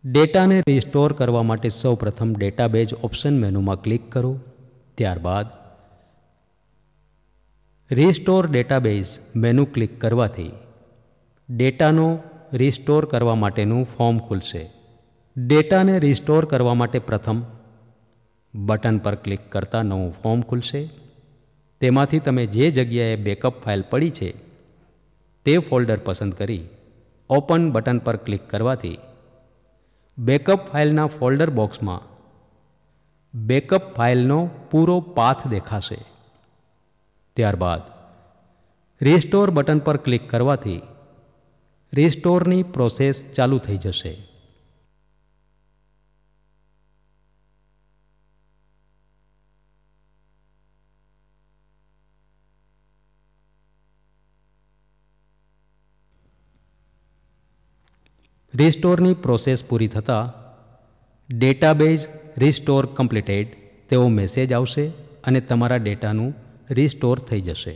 ડેટાને રિસ્ટોર કરવા માટે સૌપ્રથમ ડેટાબેઝ ઓપ્શન મેનુમાં ક્લિક કરો. ત્યારબાદ રિસ્ટોર ડેટાબેઝ મેનુ ક્લિક કરવાથી ડેટાનો રિસ્ટોર કરવા માટેનું ફોર્મ ખુલશે. ડેટાને રિસ્ટોર કરવા માટે પ્રથમ બટન પર ક્લિક કરતાં નવું ફોર્મ ખુલશે. તેમાંથી તમે જે જગ્યાએ બેકઅપ ફાઇલ પડી છે તે ફોલ્ડર પસંદ કરી ઓપન બટન પર ક્લિક કરવાથી બેકઅપ ફાઇલના ફોલ્ડર બોક્સમાં બેકઅપ ફાઇલનો પૂરો પાથ દેખાશે. ત્યારબાદ રિસ્ટોર બટન પર ક્લિક કરવાથી રિસ્ટોરની પ્રોસેસ ચાલુ થઈ જશે. રિસ્ટોરની પ્રોસેસ પૂરી થતાં ડેટાબેઝ રિસ્ટોર કમ્પ્લીટેડ તેવો મેસેજ આવશે અને તમારા ડેટાનું રિસ્ટોર થઈ જશે.